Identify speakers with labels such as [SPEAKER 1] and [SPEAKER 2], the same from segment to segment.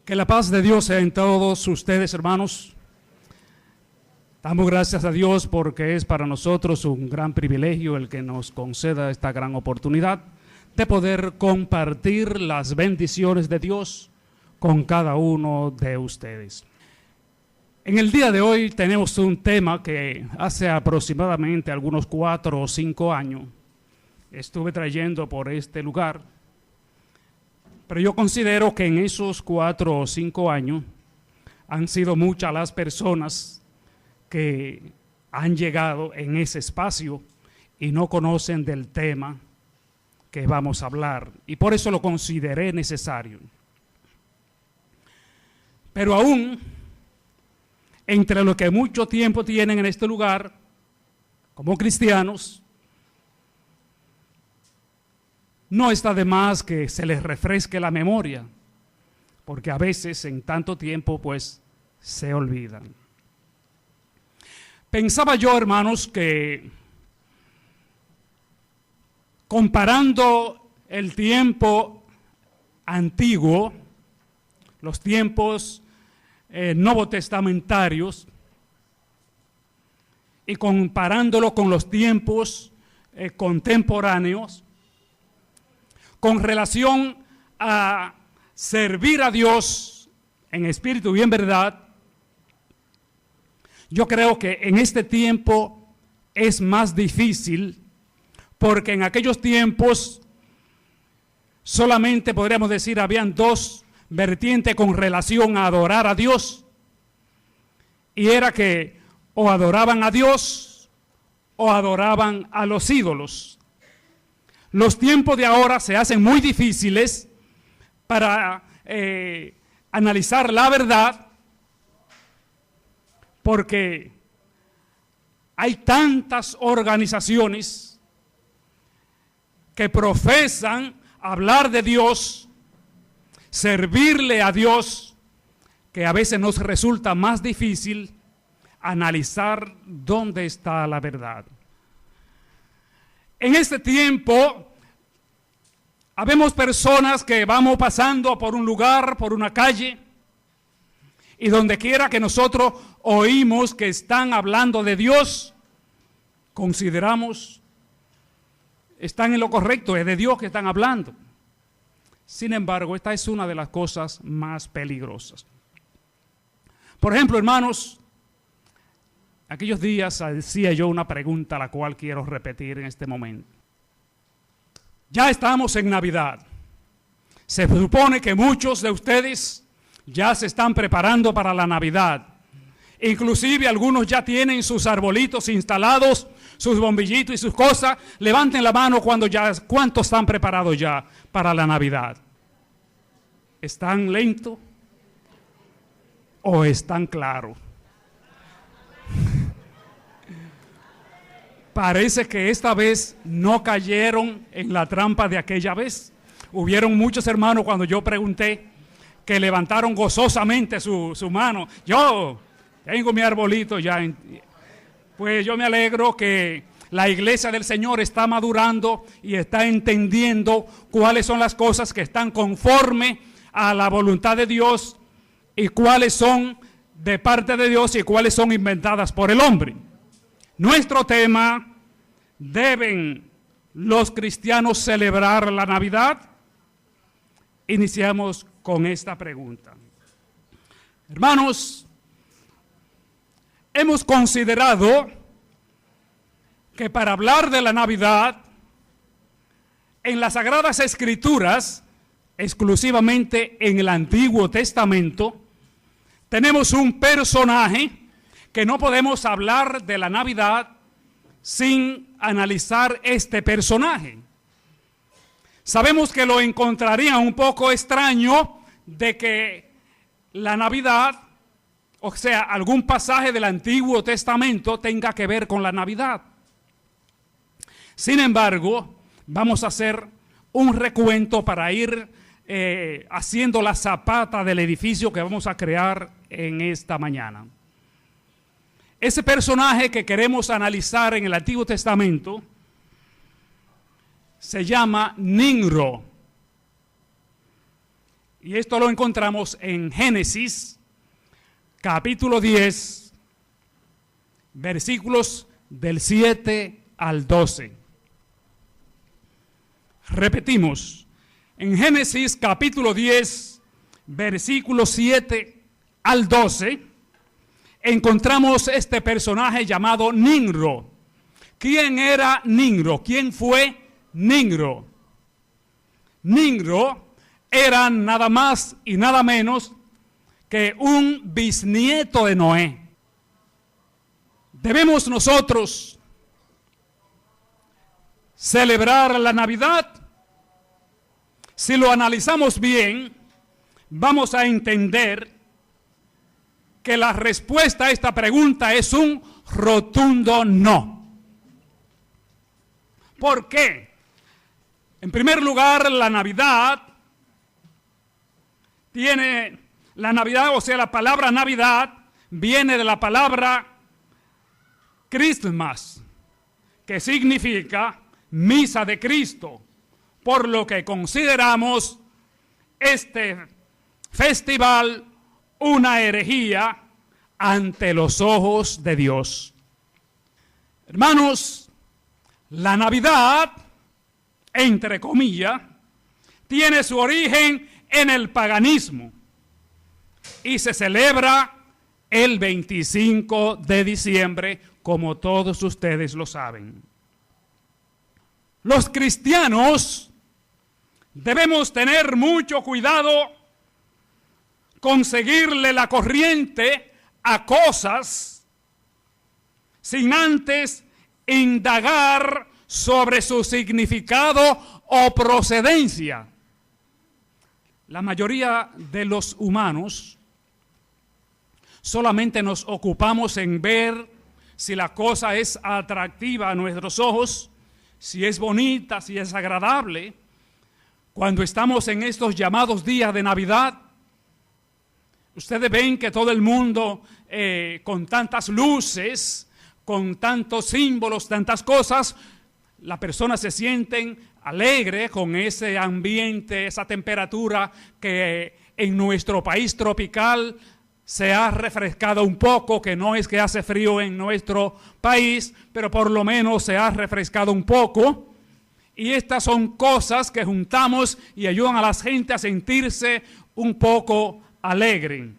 [SPEAKER 1] Que la paz de Dios sea en todos ustedes, hermanos. Damos gracias a Dios porque es para nosotros un gran privilegio el que nos conceda esta gran oportunidad de poder compartir las bendiciones de Dios con cada uno de ustedes. En el día de hoy tenemos un tema que hace aproximadamente algunos 4 o 5 años estuve trayendo por este lugar. Pero yo considero que en esos 4 o 5 años han sido muchas las personas que han llegado en ese espacio y no conocen del tema que vamos a hablar. Y por eso lo consideré necesario. Pero aún, entre los que mucho tiempo tienen en este lugar, como cristianos, no está de más que se les refresque la memoria, porque a veces en tanto tiempo pues se olvidan. Pensaba yo, hermanos, que comparando el tiempo antiguo, los tiempos novotestamentarios, y comparándolo con los tiempos contemporáneos, con relación a servir a Dios en espíritu y en verdad, yo creo que en este tiempo es más difícil, porque en aquellos tiempos solamente podríamos decir habían 2 vertientes con relación a adorar a Dios, y era que o adoraban a Dios o adoraban a los ídolos. Los tiempos de ahora se hacen muy difíciles para analizar la verdad, porque hay tantas organizaciones que profesan hablar de Dios, servirle a Dios, que a veces nos resulta más difícil analizar dónde está la verdad. En este tiempo, habemos personas que vamos pasando por un lugar, por una calle, y donde quiera que nosotros oímos que están hablando de Dios, consideramos, están en lo correcto, es de Dios que están hablando. Sin embargo, esta es una de las cosas más peligrosas. Por ejemplo, hermanos, aquellos días hacía yo una pregunta, la cual quiero repetir en este momento. Ya estamos en Navidad. Se supone que muchos de ustedes ya se están preparando para la Navidad. Inclusive algunos ya tienen sus arbolitos instalados, sus bombillitos y sus cosas. Levanten la mano ¿cuántos están preparados ya para la Navidad? ¿Están lentos o están claros? Parece que esta vez no cayeron en la trampa de aquella vez. Hubieron muchos hermanos cuando yo pregunté que levantaron gozosamente su mano. Yo tengo mi arbolito ya. Pues yo me alegro que la iglesia del Señor está madurando y está entendiendo cuáles son las cosas que están conforme a la voluntad de Dios y cuáles son de parte de Dios y cuáles son inventadas por el hombre. Nuestro tema: ¿deben los cristianos celebrar la Navidad? Iniciamos con esta pregunta. Hermanos, hemos considerado que para hablar de la Navidad, en las Sagradas Escrituras, exclusivamente en el Antiguo Testamento, tenemos un personaje que no podemos hablar de la Navidad sin analizar este personaje. Sabemos que lo encontrarían un poco extraño de que la Navidad, o sea, algún pasaje del Antiguo Testamento tenga que ver con la Navidad. Sin embargo, vamos a hacer un recuento para ir haciendo la zapata del edificio que vamos a crear en esta mañana. Ese personaje que queremos analizar en el Antiguo Testamento se llama Nimrod. Y esto lo encontramos en Génesis, capítulo 10, versículos del 7 al 12. Repetimos, en Génesis capítulo 10, versículos 7 al 12, encontramos este personaje llamado Nimrod. ¿Quién era Nimrod? ¿Quién fue Nimrod? Nimrod era nada más y nada menos que un bisnieto de Noé. Debemos nosotros celebrar la Navidad. Si lo analizamos bien, vamos a entender que la respuesta a esta pregunta es un rotundo no. ¿Por qué? En primer lugar, la Navidad, o sea, la palabra Navidad viene de la palabra Christmas, que significa misa de Cristo, por lo que consideramos este festival una herejía ante los ojos de Dios. Hermanos, la Navidad, entre comillas, tiene su origen en el paganismo y se celebra el 25 de diciembre, como todos ustedes lo saben. Los cristianos debemos tener mucho cuidado con seguirle la corriente a cosas sin antes indagar sobre su significado o procedencia. La mayoría de los humanos solamente nos ocupamos en ver si la cosa es atractiva a nuestros ojos, si es bonita, si es agradable. Cuando estamos en estos llamados días de Navidad, ustedes ven que todo el mundo con tantas luces, con tantos símbolos, tantas cosas, las personas se sienten alegres con ese ambiente, esa temperatura que en nuestro país tropical se ha refrescado un poco, que no es que hace frío en nuestro país, pero por lo menos se ha refrescado un poco. Y estas son cosas que juntamos y ayudan a la gente a sentirse un poco alegre.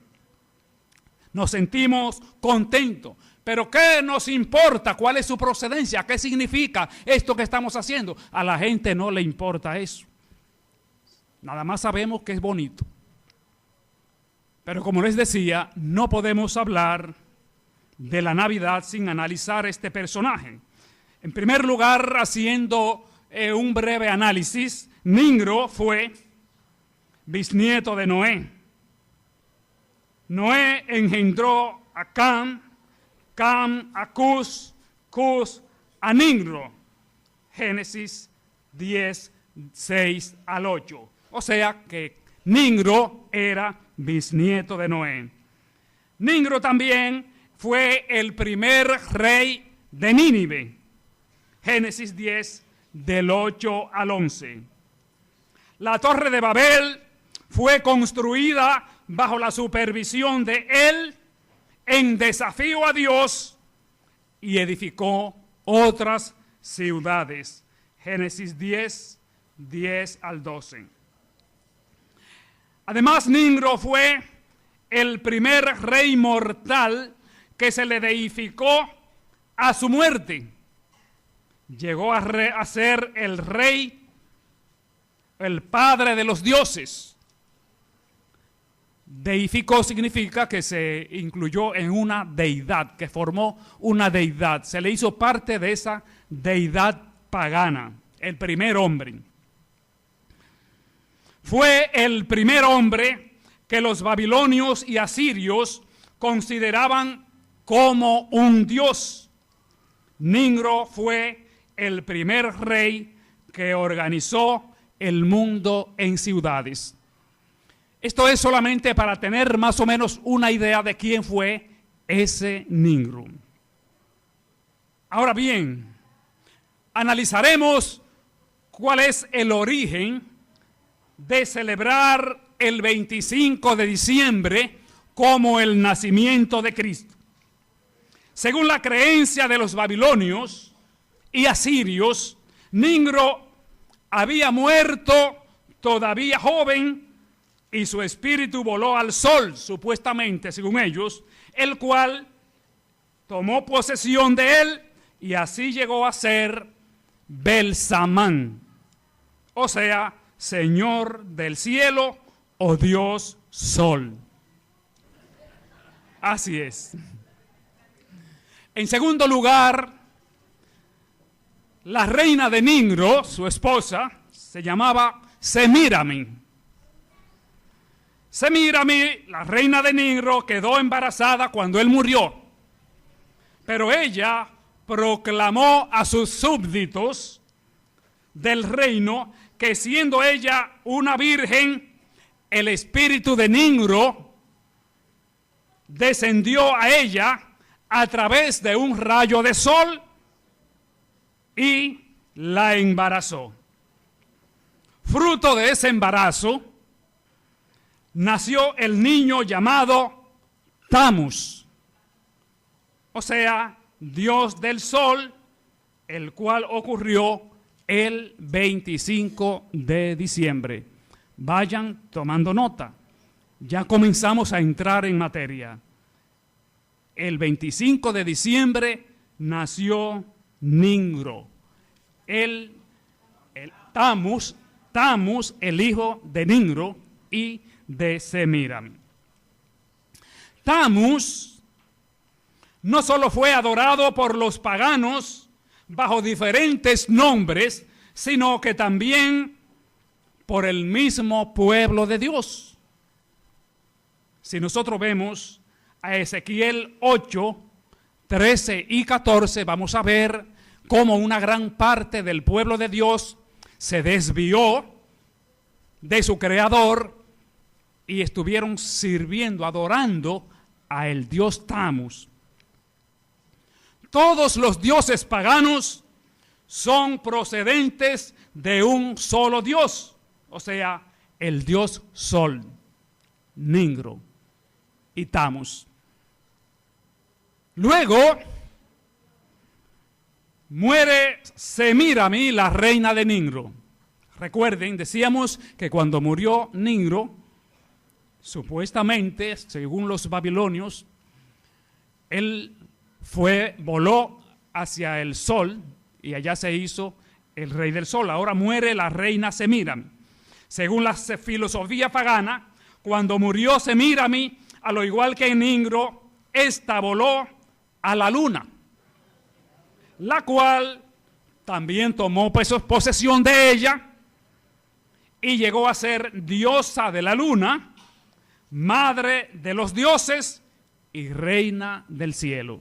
[SPEAKER 1] Nos sentimos contentos. Pero ¿qué nos importa? ¿Cuál es su procedencia? ¿Qué significa esto que estamos haciendo? A la gente no le importa eso. Nada más sabemos que es bonito. Pero como les decía, no podemos hablar de la Navidad sin analizar este personaje. En primer lugar, haciendo un breve análisis, Nimrod fue bisnieto de Noé. Noé engendró a Cam, Cam a Cus, Cus a Nimrod. Génesis 10, 6 al 8. O sea que Nimrod era bisnieto de Noé. Nimrod también fue el primer rey de Nínive. Génesis 10, del 8 al 11. La Torre de Babel fue construida bajo la supervisión de él en desafío a Dios y edificó otras ciudades. Génesis 10, 10 al 12. Además, Nimrod fue el primer rey mortal que se le deificó a su muerte. Llegó a ser el rey, el padre de los dioses. Deificó significa que se incluyó en una deidad, que formó una deidad. Se le hizo parte de esa deidad pagana, el primer hombre. Fue el primer hombre que los babilonios y asirios consideraban como un dios. Nimrod fue el primer rey que organizó el mundo en ciudades. Esto es solamente para tener más o menos una idea de quién fue ese Nimrod. Ahora bien, analizaremos cuál es el origen de celebrar el 25 de diciembre como el nacimiento de Cristo. Según la creencia de los babilonios y asirios, Ningro había muerto todavía joven y su espíritu voló al sol, supuestamente, según ellos, el cual tomó posesión de él y así llegó a ser Belsamán, o sea, Señor del cielo o Dios Sol. Así es. En segundo lugar, la reina de Ningro, su esposa, se llamaba Semírami. Semírami, la reina de Ningro, quedó embarazada cuando él murió. Pero ella proclamó a sus súbditos del reino que siendo ella una virgen, el espíritu de Ningro descendió a ella a través de un rayo de sol y la embarazó. Fruto de ese embarazo nació el niño llamado Tammuz, o sea, Dios del sol, el cual ocurrió el 25 de diciembre. Vayan tomando nota. Ya comenzamos a entrar en materia. El 25 de diciembre nació Ningro, el Tammuz, el hijo de Ningro y de Semírami. Tammuz no solo fue adorado por los paganos bajo diferentes nombres, sino que también por el mismo pueblo de Dios. Si nosotros vemos a Ezequiel 8, 13 y 14, vamos a ver cómo una gran parte del pueblo de Dios se desvió de su creador y estuvieron sirviendo, adorando a el dios Tammuz. Todos los dioses paganos son procedentes de un solo Dios, o sea, el dios Sol, Ningro y Tammuz. Luego muere Semírami, la reina de Ningro. Recuerden, decíamos que cuando murió Ningro, supuestamente, según los babilonios, él voló hacia el sol y allá se hizo el rey del sol. Ahora muere la reina Semírami. Según la filosofía pagana, cuando murió Semírami, a lo igual que Ningro, esta voló a la luna, la cual también tomó posesión de ella y llegó a ser diosa de la luna, madre de los dioses y reina del cielo.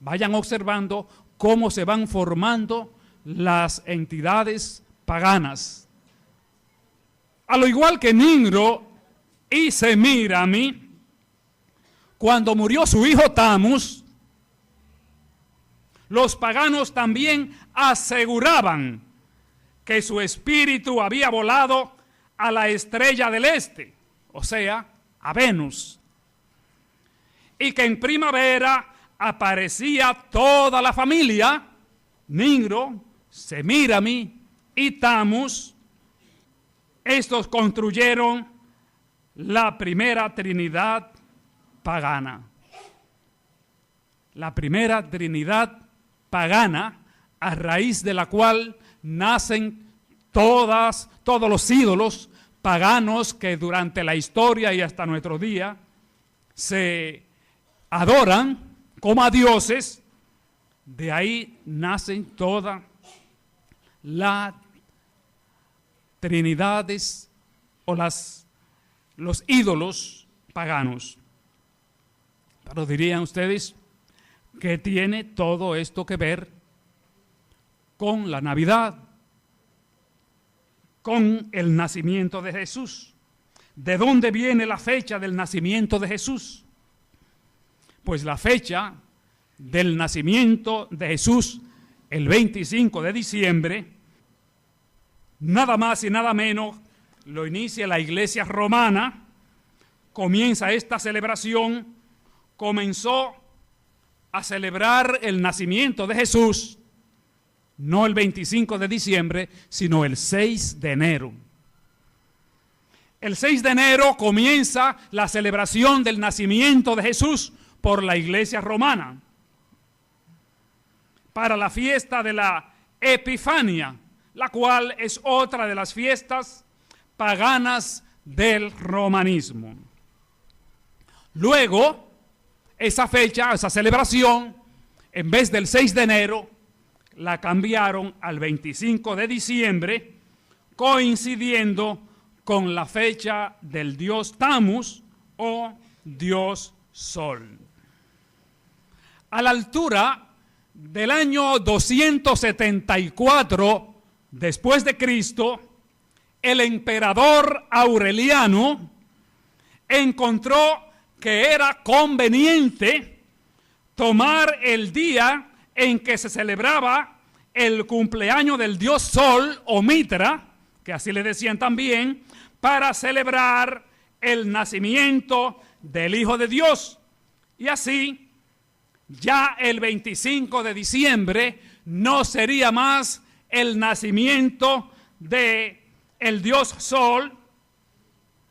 [SPEAKER 1] Vayan observando cómo se van formando las entidades paganas. A lo igual que Ningro y Semírami, cuando murió su hijo Tammuz, los paganos también aseguraban que su espíritu había volado a la estrella del este, o sea, a Venus, y que en primavera aparecía toda la familia, Ningro, Semírami y Tammuz. Estos construyeron la primera Trinidad pagana. La primera Trinidad pagana, a raíz de la cual nacen todos los ídolos paganos que durante la historia y hasta nuestro día se adoran como a dioses. De ahí nacen todas las trinidades o los ídolos paganos. Pero dirían ustedes, ¿qué tiene todo esto que ver con la Navidad? Con el nacimiento de Jesús. ¿De dónde viene la fecha del nacimiento de Jesús? Pues la fecha del nacimiento de Jesús, el 25 de diciembre, nada más y nada menos lo inicia la Iglesia romana, comienza esta celebración, comenzó a celebrar el nacimiento de Jesús, no el 25 de diciembre, sino el 6 de enero. El 6 de enero comienza la celebración del nacimiento de Jesús por la Iglesia romana, para la fiesta de la Epifania, la cual es otra de las fiestas paganas del romanismo. Luego, esa fecha, esa celebración, en vez del 6 de enero, la cambiaron al 25 de diciembre, coincidiendo con la fecha del dios Tammuz o dios Sol. A la altura del año 274 después de Cristo, el emperador Aureliano encontró que era conveniente tomar el día en que se celebraba el cumpleaños del dios Sol o Mitra, que así le decían también, para celebrar el nacimiento del Hijo de Dios. Y así, ya el 25 de diciembre no sería más el nacimiento de el dios Sol,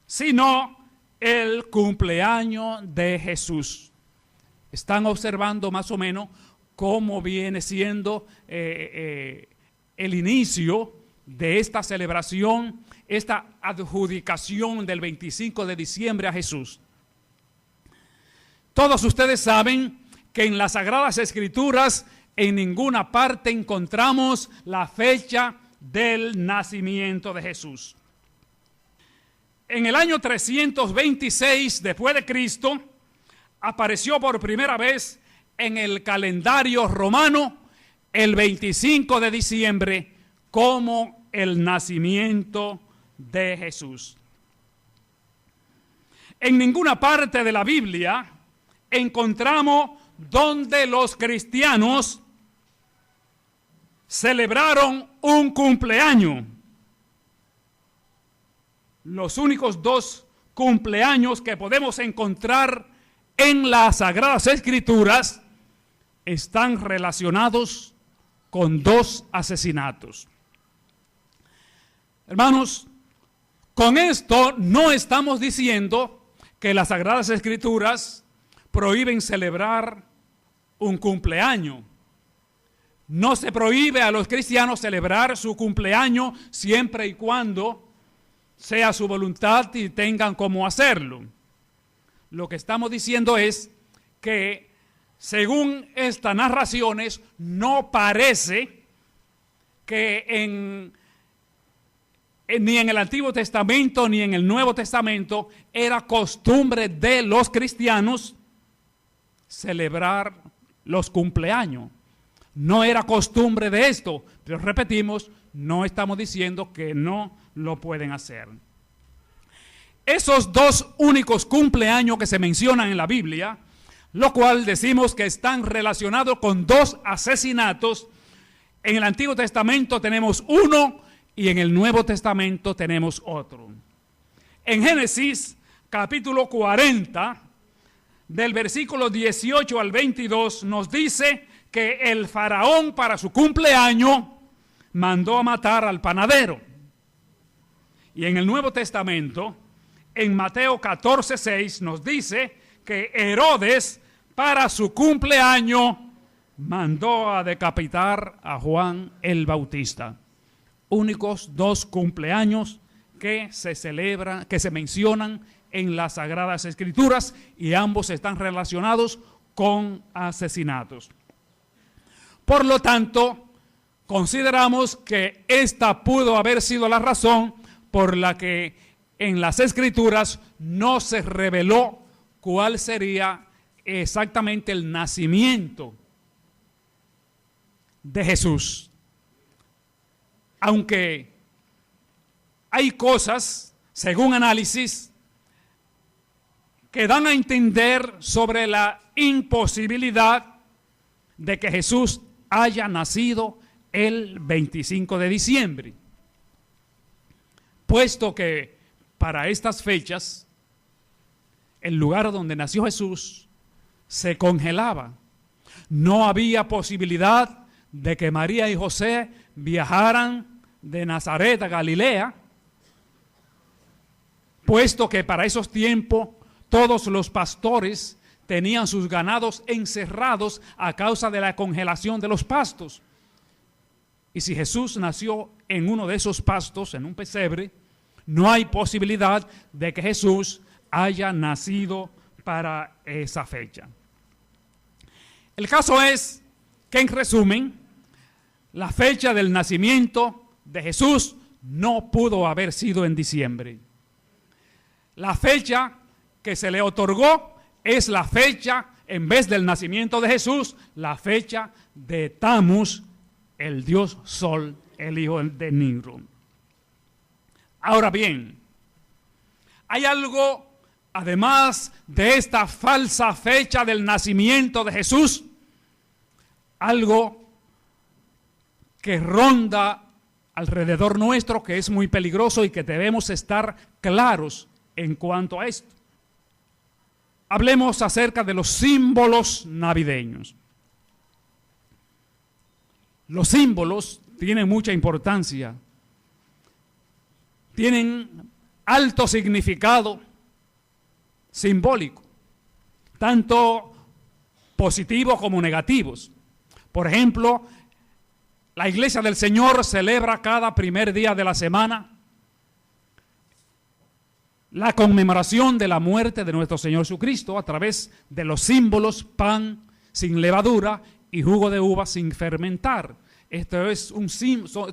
[SPEAKER 1] sino el cumpleaños de Jesús. Están observando más o menos cómo viene siendo el inicio de esta celebración, esta adjudicación del 25 de diciembre a Jesús. Todos ustedes saben que en las Sagradas Escrituras en ninguna parte encontramos la fecha del nacimiento de Jesús. En el año 326 después de Cristo, apareció por primera vez en el calendario romano el 25 de diciembre como el nacimiento de Jesús. En ninguna parte de la Biblia encontramos donde los cristianos celebraron un cumpleaños. Los únicos dos cumpleaños que podemos encontrar en las Sagradas Escrituras están relacionados con dos asesinatos. Hermanos, con esto no estamos diciendo que las Sagradas Escrituras prohíben celebrar un cumpleaños. No se prohíbe a los cristianos celebrar su cumpleaños siempre y cuando sea su voluntad y tengan cómo hacerlo. Lo que estamos diciendo es que, según estas narraciones, no parece que ni en el Antiguo Testamento ni en el Nuevo Testamento era costumbre de los cristianos celebrar los cumpleaños. No era costumbre de esto, pero repetimos, no estamos diciendo que no lo pueden hacer. Esos dos únicos cumpleaños que se mencionan en la Biblia, lo cual decimos que están relacionados con dos asesinatos. En el Antiguo Testamento tenemos uno y en el Nuevo Testamento tenemos otro. En Génesis capítulo 40, del versículo 18 al 22, nos dice que el faraón para su cumpleaños mandó a matar al panadero. Y en el Nuevo Testamento, en Mateo 14:6, nos dice que Herodes para su cumpleaños mandó a decapitar a Juan el Bautista. Únicos dos cumpleaños que se celebran, que se mencionan en las Sagradas Escrituras, y ambos están relacionados con asesinatos. Por lo tanto, consideramos que esta pudo haber sido la razón por la que en las Escrituras no se reveló cuál sería exactamente el nacimiento de Jesús. Aunque hay cosas, según análisis, que dan a entender sobre la imposibilidad de que Jesús haya nacido el 25 de diciembre. puesto que para estas fechas el lugar donde nació Jesús se congelaba. No había posibilidad de que María y José viajaran de Nazaret a Galilea, puesto que para esos tiempos todos los pastores tenían sus ganados encerrados a causa de la congelación de los pastos. Y si Jesús nació en uno de esos pastos, en un pesebre, no hay posibilidad de que Jesús haya nacido para esa fecha. El caso es que, en resumen, la fecha del nacimiento de Jesús no pudo haber sido en diciembre. La fecha que se le otorgó es la fecha, en vez del nacimiento de Jesús, la fecha de Tammuz, el dios Sol, el hijo de Nimrod. Ahora bien, hay algo, además de esta falsa fecha del nacimiento de Jesús, algo que ronda alrededor nuestro, que es muy peligroso y que debemos estar claros en cuanto a esto. Hablemos acerca de los símbolos navideños. Los símbolos tienen mucha importancia, tienen alto significado simbólico, tanto positivos como negativos. Por ejemplo, la Iglesia del Señor celebra cada primer día de la semana la conmemoración de la muerte de nuestro Señor Jesucristo a través de los símbolos pan sin levadura y jugo de uva sin fermentar. Estos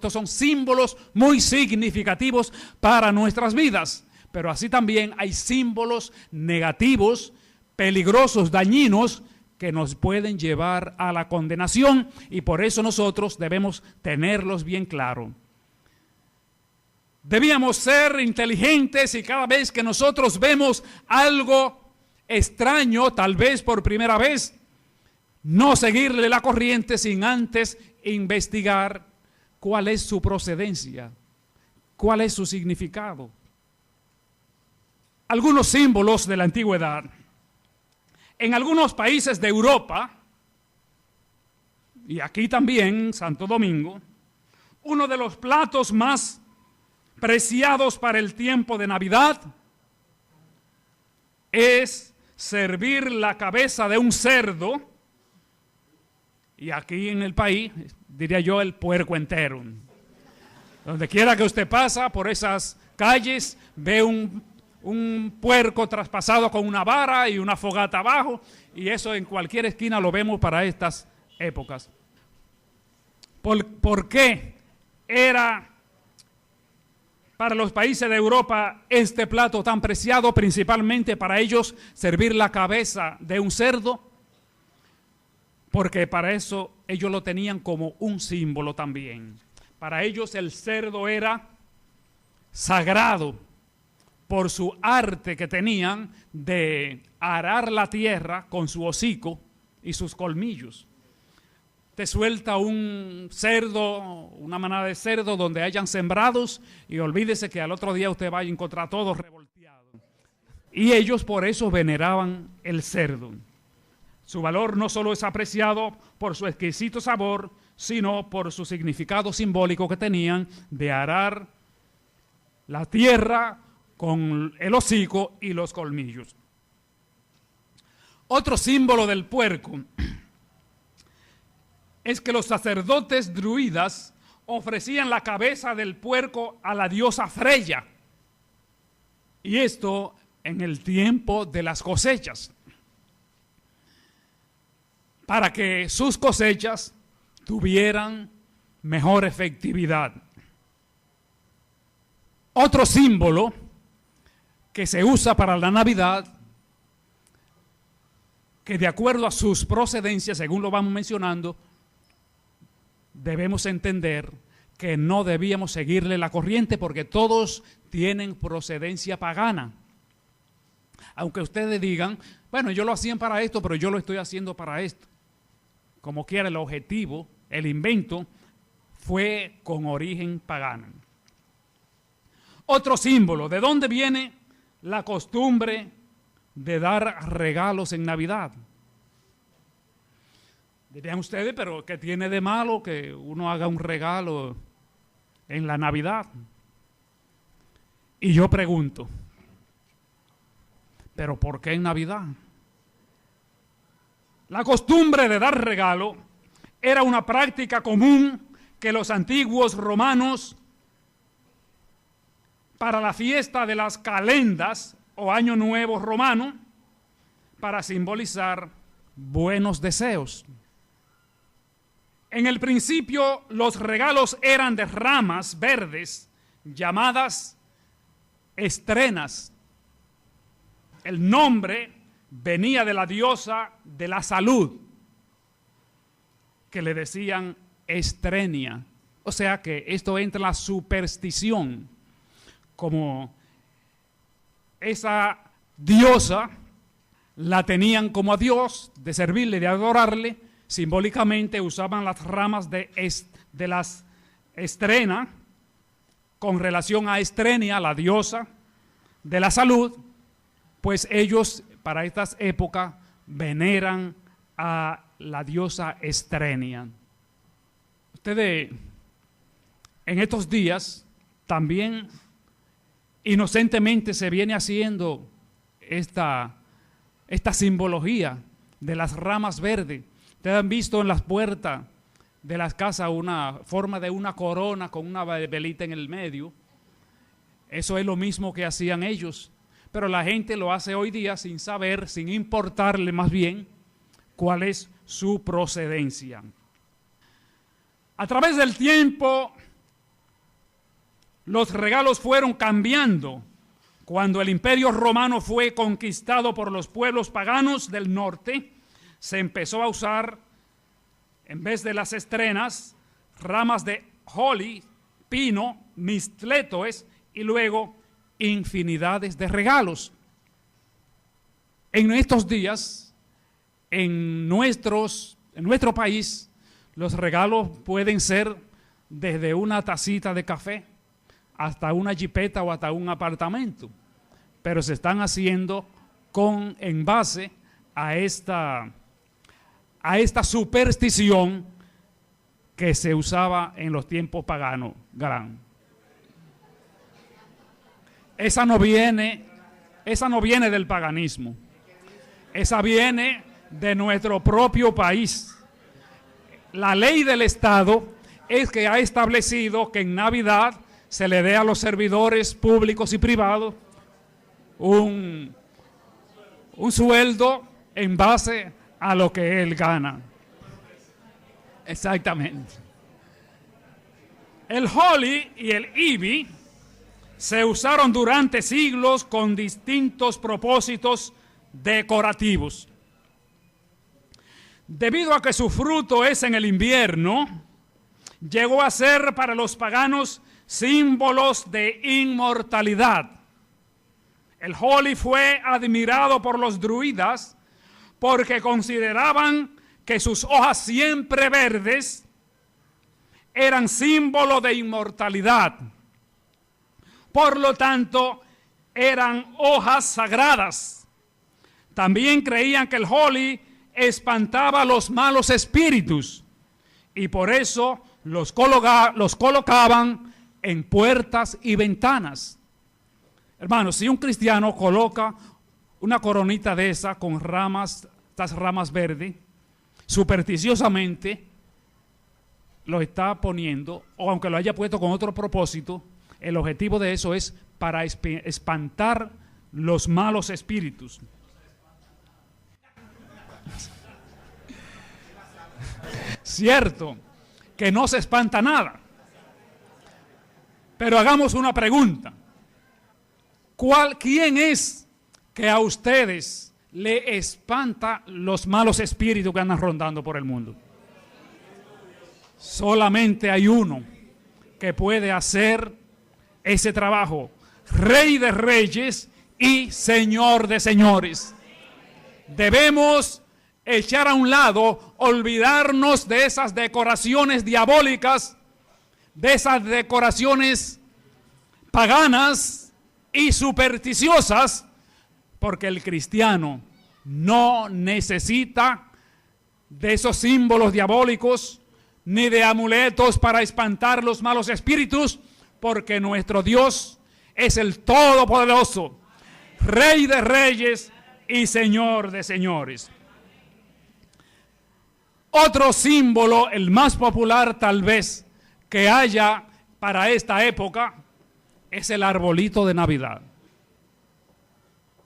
[SPEAKER 1] son símbolos muy significativos para nuestras vidas, pero así también hay símbolos negativos, peligrosos, dañinos, que nos pueden llevar a la condenación, y por eso nosotros debemos tenerlos bien claros. Debíamos ser inteligentes y cada vez que nosotros vemos algo extraño, tal vez por primera vez, no seguirle la corriente sin antes investigar cuál es su procedencia, cuál es su significado. Algunos símbolos de la antigüedad. En algunos países de Europa, y aquí también, Santo Domingo, uno de los platos más preciados para el tiempo de Navidad es servir la cabeza de un cerdo, y aquí en el país, diría yo, el puerco entero. Donde quiera que usted pasa por esas calles, ve un puerco traspasado con una vara y una fogata abajo, y eso en cualquier esquina lo vemos para estas épocas. ¿Por qué era para los países de Europa este plato tan preciado? Principalmente para ellos servir la cabeza de un cerdo, porque para eso ellos lo tenían como un símbolo también. Para ellos el cerdo era sagrado por su arte que tenían de arar la tierra con su hocico y sus colmillos. Te suelta un cerdo, una manada de cerdo donde hayan sembrados, y olvídese que al otro día usted va a encontrar todo revolteado. Y ellos por eso veneraban el cerdo. Su valor no solo es apreciado por su exquisito sabor, sino por su significado simbólico que tenían de arar la tierra con el hocico y los colmillos. Otro símbolo del puerco es que los sacerdotes druidas ofrecían la cabeza del puerco a la diosa Freya, y esto en el tiempo de las cosechas, para que sus cosechas tuvieran mejor efectividad. Otro símbolo que se usa para la Navidad, que de acuerdo a sus procedencias, según lo vamos mencionando, debemos entender que no debíamos seguirle la corriente, porque todos tienen procedencia pagana. Aunque ustedes digan, bueno, yo lo hacían para esto, pero yo lo estoy haciendo para esto. Como quiera, el objetivo, el invento, fue con origen pagano. Otro símbolo. ¿De dónde viene la costumbre de dar regalos en Navidad? Dirían ustedes, pero ¿qué tiene de malo que uno haga un regalo en la Navidad? Y yo pregunto, ¿pero por qué en Navidad? La costumbre de dar regalo era una práctica común que los antiguos romanos, para la fiesta de las calendas o Año Nuevo romano, para simbolizar buenos deseos. En el principio, los regalos eran de ramas verdes llamadas estrenas. El nombre venía de la diosa de la salud, que le decían Estrenia. O sea que esto entra en la superstición, como esa diosa la tenían como a Dios, de servirle, de adorarle. Simbólicamente usaban las ramas de las estrena con relación a Estrenia, la diosa de la salud, pues ellos para estas épocas veneran a la diosa Estrenia. Ustedes en estos días también inocentemente se viene haciendo esta simbología de las ramas verdes. Ustedes han visto en las puertas de las casas una forma de una corona con una velita en el medio. Eso es lo mismo que hacían ellos, pero la gente lo hace hoy día sin saber, sin importarle más bien cuál es su procedencia. A través del tiempo, los regalos fueron cambiando. Cuando el Imperio Romano fue conquistado por los pueblos paganos del norte, se empezó a usar, en vez de las estrenas, ramas de holly, pino, mistletoes y luego infinidades de regalos. En estos días, en nuestro país, los regalos pueden ser desde una tacita de café hasta una jipeta o hasta un apartamento, pero se están haciendo en base a esta superstición que se usaba en los tiempos paganos. Esa no viene del paganismo, esa viene de nuestro propio país. La ley del Estado es que ha establecido que en Navidad se le dé a los servidores públicos y privados un sueldo en base a lo que él gana. Exactamente. El holly y el ivy se usaron durante siglos con distintos propósitos decorativos. Debido a que su fruto es en el invierno, llegó a ser para los paganos símbolos de inmortalidad. El holly fue admirado por los druidas porque consideraban que sus hojas siempre verdes eran símbolo de inmortalidad. Por lo tanto, eran hojas sagradas. También creían que el holly espantaba a los malos espíritus y por eso los colocaban en puertas y ventanas. Hermanos, si un cristiano coloca una coronita de esa con estas ramas verdes, supersticiosamente lo está poniendo, o aunque lo haya puesto con otro propósito, el objetivo de eso es para espantar los malos espíritus. Cierto que no se espanta nada, pero hagamos una pregunta. ¿Quién es que a ustedes le espanta los malos espíritus que andan rondando por el mundo? Solamente hay uno que puede hacer ese trabajo, Rey de Reyes y Señor de Señores. Debemos echar a un lado, olvidarnos de esas decoraciones diabólicas, de esas decoraciones paganas y supersticiosas, porque el cristiano no necesita de esos símbolos diabólicos ni de amuletos para espantar los malos espíritus, porque nuestro Dios es el Todopoderoso, Rey de reyes y Señor de señores. Otro símbolo, el más popular tal vez que haya para esta época, es el arbolito de Navidad.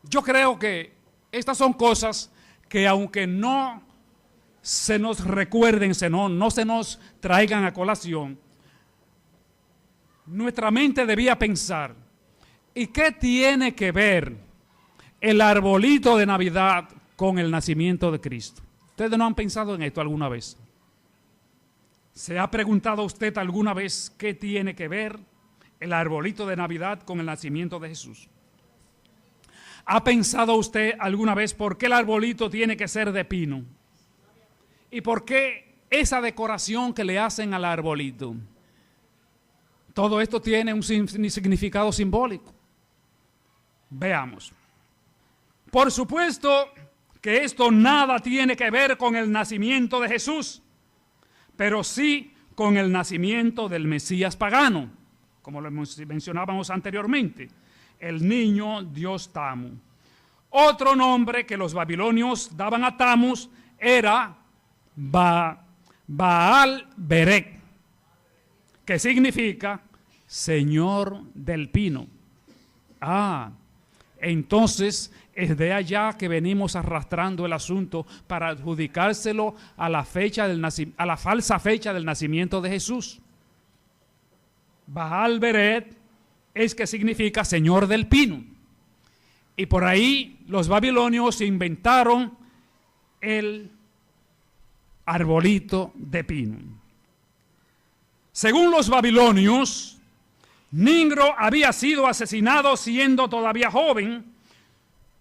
[SPEAKER 1] Yo creo que estas son cosas que, aunque no se nos recuerden, no se nos traigan a colación, nuestra mente debía pensar: ¿y qué tiene que ver el arbolito de Navidad con el nacimiento de Cristo? ¿Ustedes no han pensado en esto alguna vez? ¿Se ha preguntado usted alguna vez qué tiene que ver el arbolito de Navidad con el nacimiento de Jesús? ¿Ha pensado usted alguna vez por qué el arbolito tiene que ser de pino? ¿Y por qué esa decoración que le hacen al arbolito? Todo esto tiene un significado simbólico. Veamos. Por supuesto que esto nada tiene que ver con el nacimiento de Jesús, pero sí con el nacimiento del Mesías pagano, como lo mencionábamos anteriormente, el niño Dios Tamu. Otro nombre que los babilonios daban a Tammuz era Baal-Berek, que significa Señor del Pino. Entonces es de allá que venimos arrastrando el asunto para adjudicárselo a la falsa fecha del nacimiento de Jesús. Baal-Berek es que significa Señor del Pino. Y por ahí los babilonios inventaron el arbolito de pino. Según los babilonios, Nimrod había sido asesinado siendo todavía joven.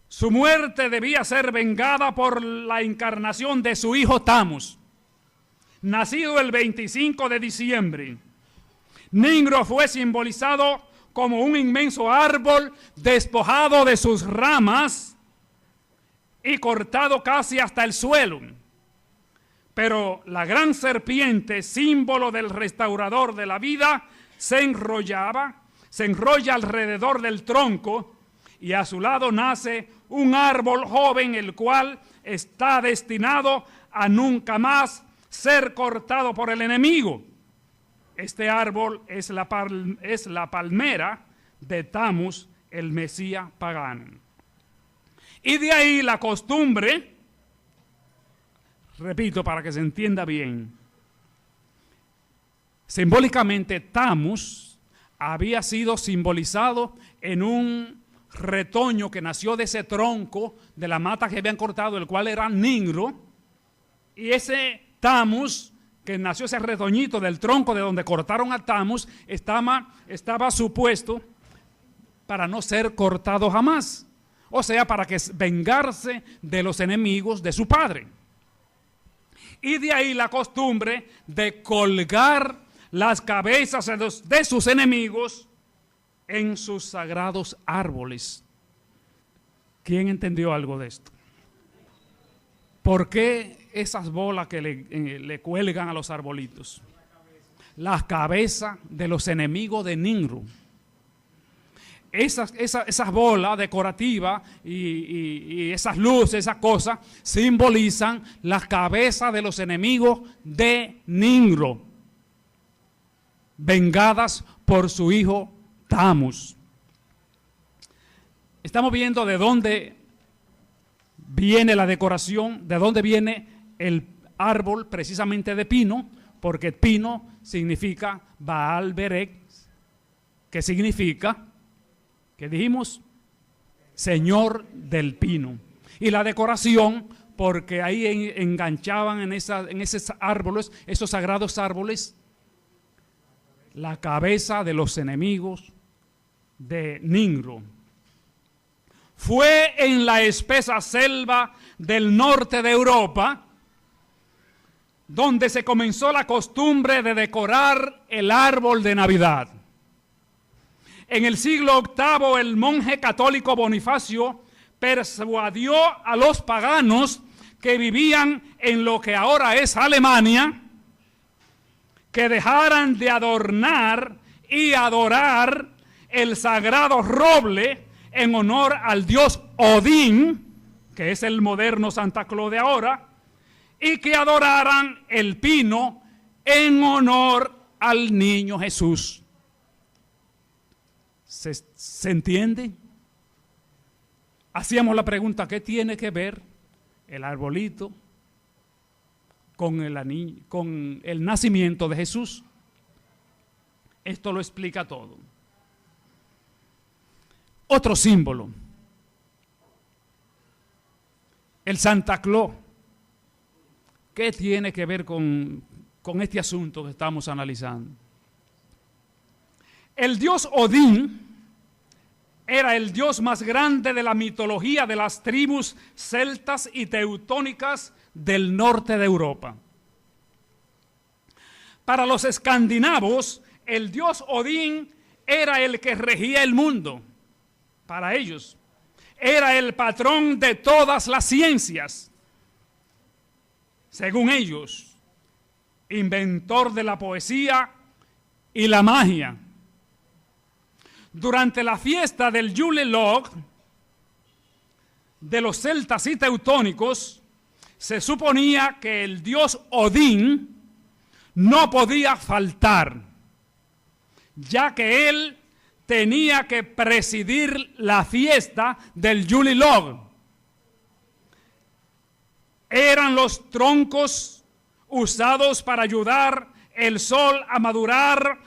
[SPEAKER 1] Su muerte debía ser vengada por la encarnación de su hijo Tammuz, nacido el 25 de diciembre. Nimrod fue simbolizado como un inmenso árbol despojado de sus ramas y cortado casi hasta el suelo. Pero la gran serpiente, símbolo del restaurador de la vida, se enrolla alrededor del tronco, y a su lado nace un árbol joven, el cual está destinado a nunca más ser cortado por el enemigo. Este árbol es la palmera de Tammuz, el Mesías pagano. Y de ahí la costumbre, repito para que se entienda bien, simbólicamente Tammuz había sido simbolizado en un retoño que nació de ese tronco de la mata que habían cortado, el cual era Nimrod, y ese Tammuz, que nació ese retoñito del tronco de donde cortaron a Tammuz, estaba supuesto para no ser cortado jamás, o sea, para que vengarse de los enemigos de su padre. Y de ahí la costumbre de colgar las cabezas de sus enemigos en sus sagrados árboles. ¿Quién entendió algo de esto? ¿Por qué esas bolas que le cuelgan a los arbolitos? Las cabezas de los enemigos de Nimrod. Esas bolas decorativas y esas luces, esas cosas, simbolizan las cabezas de los enemigos de Nimrod, vengadas por su hijo Tammuz. Estamos viendo de dónde viene la decoración, de dónde viene el árbol precisamente de pino, porque pino significa Baal-Berek, que significa, ¿qué dijimos? Señor del pino. Y la decoración, porque ahí enganchaban en esos árboles, esos sagrados árboles, la cabeza de los enemigos de Nimrod. Fue en la espesa selva del norte de Europa donde se comenzó la costumbre de decorar el árbol de Navidad. En el siglo VIII, el monje católico Bonifacio persuadió a los paganos que vivían en lo que ahora es Alemania que dejaran de adornar y adorar el sagrado roble en honor al dios Odín, que es el moderno Santa Claus de ahora, y que adoraran el pino en honor al niño Jesús. ¿Se entiende? Hacíamos la pregunta, ¿qué tiene que ver el arbolito con el nacimiento de Jesús? Esto lo explica todo. Otro símbolo, el Santa Claus. ¿Qué tiene que ver con este asunto que estamos analizando? El dios Odín era el dios más grande de la mitología de las tribus celtas y teutónicas del norte de Europa. Para los escandinavos, el dios Odín era el que regía el mundo. Para ellos, era el patrón de todas las ciencias. Según ellos, inventor de la poesía y la magia. Durante la fiesta del Yule Log de los celtas y teutónicos, se suponía que el dios Odín no podía faltar, ya que él tenía que presidir la fiesta del Yule Log. Eran los troncos usados para ayudar el sol a madurar,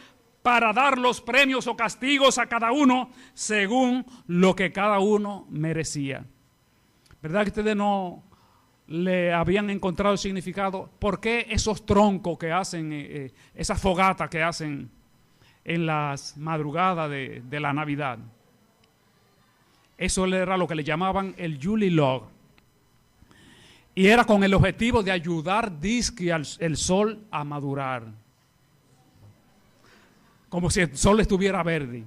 [SPEAKER 1] para dar los premios o castigos a cada uno según lo que cada uno merecía. ¿Verdad que ustedes no le habían encontrado el significado? ¿Por qué esos troncos que hacen, esas fogatas que hacen en las madrugadas de la Navidad? Eso era lo que le llamaban el Yule Log. Y era con el objetivo de ayudar, dizque, el sol a madurar. Como si el sol estuviera verde.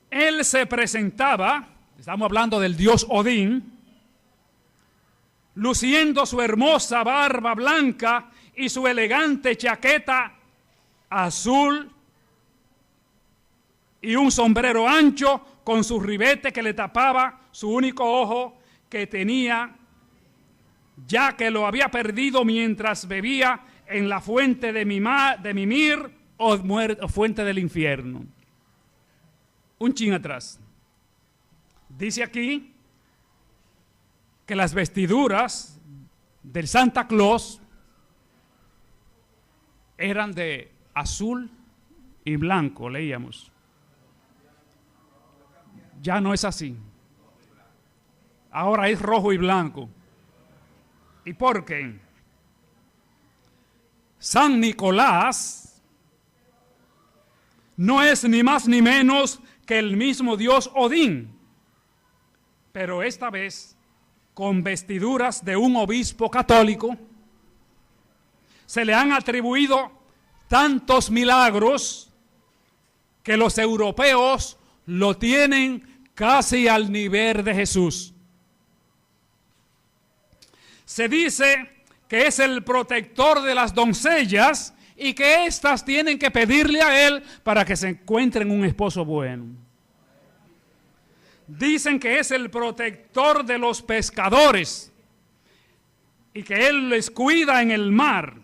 [SPEAKER 1] Él se presentaba, estamos hablando del dios Odín, luciendo su hermosa barba blanca y su elegante chaqueta azul y un sombrero ancho con su ribete que le tapaba su único ojo que tenía, ya que lo había perdido mientras bebía en la fuente de Mimir o fuente del infierno. Un chin atrás. Dice aquí que las vestiduras del Santa Claus eran de azul y blanco, leíamos. Ya no es así. Ahora es rojo y blanco. ¿Y por qué? San Nicolás no es ni más ni menos que el mismo dios Odín, pero esta vez con vestiduras de un obispo católico. Se le han atribuido tantos milagros que los europeos lo tienen casi al nivel de Jesús. Se dice que es el protector de las doncellas y que éstas tienen que pedirle a él para que se encuentren un esposo bueno. Dicen que es el protector de los pescadores y que él les cuida en el mar.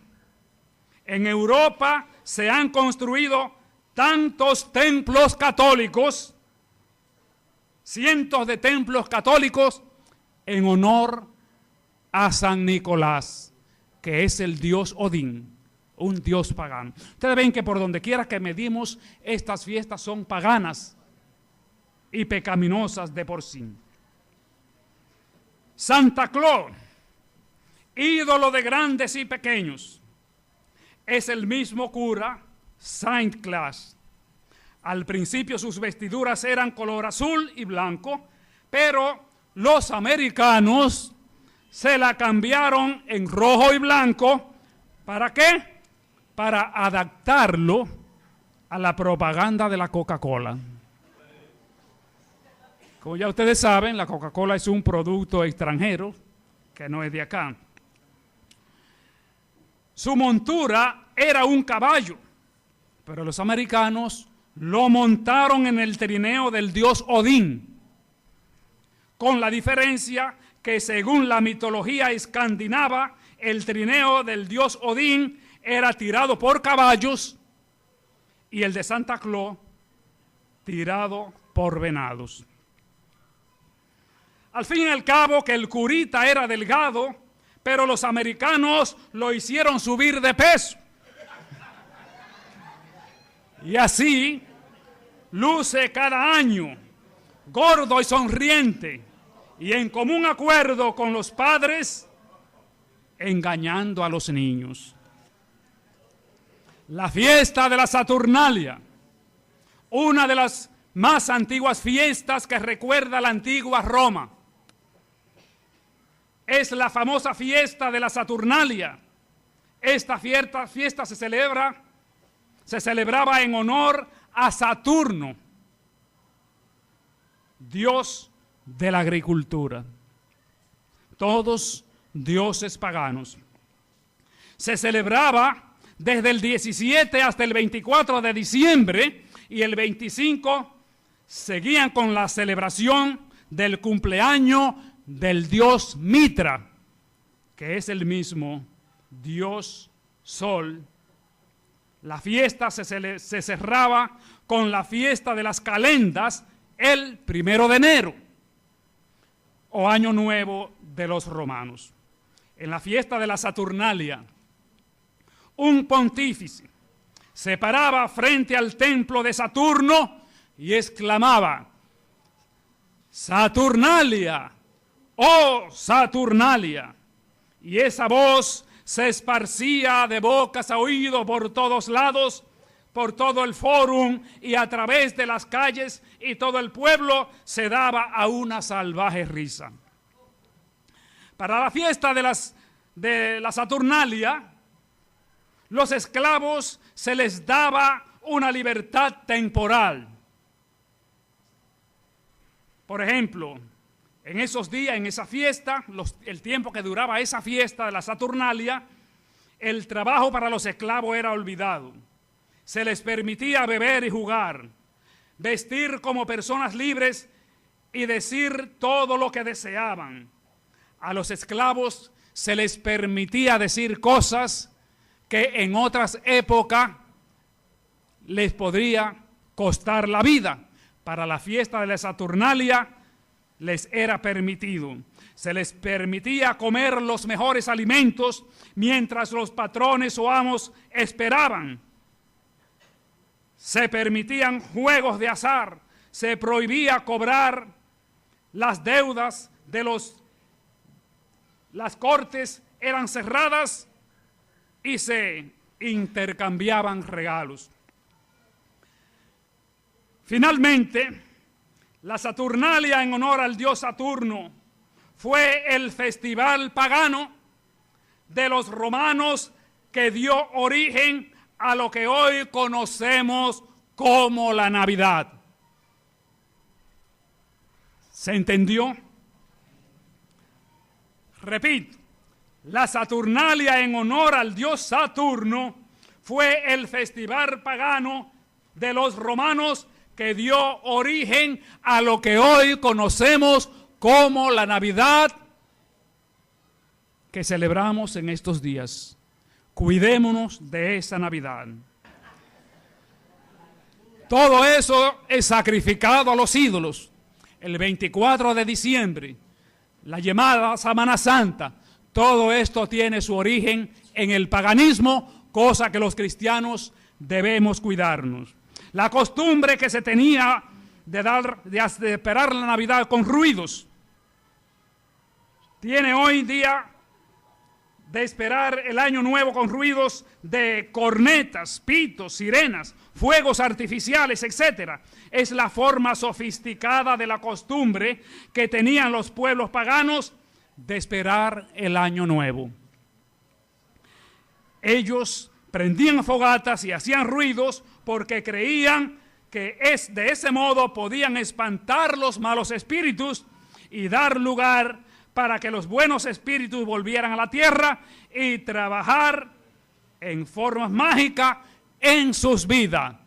[SPEAKER 1] En Europa se han construido tantos templos católicos, cientos de templos católicos en honor a San Nicolás, que es el dios Odín, un dios pagano. Ustedes ven que por donde quiera que medimos, estas fiestas son paganas y pecaminosas de por sí. Santa Claus, ídolo de grandes y pequeños, es el mismo cura Saint Claus. Al principio sus vestiduras eran color azul y blanco, pero los americanos se la cambiaron en rojo y blanco. ¿Para qué? Para adaptarlo a la propaganda de la Coca-Cola. Como ya ustedes saben, la Coca-Cola es un producto extranjero que no es de acá. Su montura era un caballo, pero los americanos lo montaron en el trineo del dios Odín, con la diferencia que según la mitología escandinava, el trineo del dios Odín era tirado por caballos y el de Santa Claus tirado por venados. Al fin y al cabo que el curita era delgado, pero los americanos lo hicieron subir de peso. Y así luce cada año, gordo y sonriente, y en común acuerdo con los padres, engañando a los niños. La fiesta de la Saturnalia, una de las más antiguas fiestas que recuerda la antigua Roma, es la famosa fiesta de la Saturnalia. Esta fiesta se celebraba en honor a Saturno, dios de la agricultura. Todos dioses paganos. Se celebraba desde el 17 hasta el 24 de diciembre y el 25 seguían con la celebración del cumpleaños del dios Mitra, que es el mismo dios Sol. La fiesta se cerraba con la fiesta de las calendas el 1 de enero, o año nuevo de los romanos. En la fiesta de la Saturnalia, un pontífice se paraba frente al templo de Saturno y exclamaba: Saturnalia, oh Saturnalia. Y esa voz se esparcía de bocas a oído por todos lados, por todo el fórum y a través de las calles, y todo el pueblo se daba a una salvaje risa. Para la fiesta de la Saturnalia, los esclavos se les daba una libertad temporal. Por ejemplo, en esos días, en esa fiesta, el tiempo que duraba esa fiesta de la Saturnalia, el trabajo para los esclavos era olvidado. Se les permitía beber y jugar, vestir como personas libres y decir todo lo que deseaban. A los esclavos se les permitía decir cosas que en otras épocas les podría costar la vida. Para la fiesta de la Saturnalia les era permitido. Se les permitía comer los mejores alimentos mientras los patrones o amos esperaban. Se permitían juegos de azar, se prohibía cobrar las deudas de las cortes eran cerradas y se intercambiaban regalos. Finalmente, la Saturnalia en honor al dios Saturno fue el festival pagano de los romanos que dio origen a lo que hoy conocemos como la Navidad. ¿Se entendió? Repito, la Saturnalia en honor al dios Saturno fue el festival pagano de los romanos que dio origen a lo que hoy conocemos como la Navidad que celebramos en estos días. Cuidémonos de esa Navidad. Todo eso es sacrificado a los ídolos. El 24 de diciembre, la llamada Semana Santa, todo esto tiene su origen en el paganismo, cosa que los cristianos debemos cuidarnos. La costumbre que se tenía de esperar la Navidad con ruidos, tiene hoy día de esperar el año nuevo con ruidos de cornetas, pitos, sirenas, fuegos artificiales, etc. Es la forma sofisticada de la costumbre que tenían los pueblos paganos de esperar el año nuevo. Ellos prendían fogatas y hacían ruidos porque creían que de ese modo podían espantar los malos espíritus y dar lugar para que los buenos espíritus volvieran a la tierra y trabajar en forma mágica en sus vidas.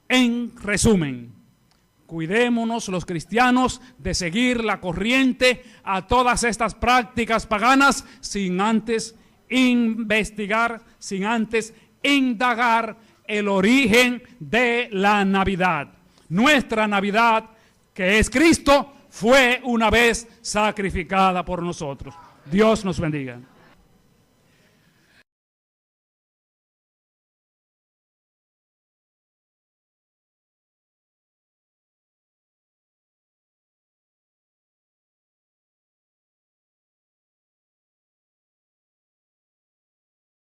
[SPEAKER 1] En resumen, cuidémonos los cristianos de seguir la corriente a todas estas prácticas paganas sin antes investigar, sin antes indagar el origen de la Navidad. Nuestra Navidad, que es Cristo, fue una vez sacrificada por nosotros. Dios nos bendiga.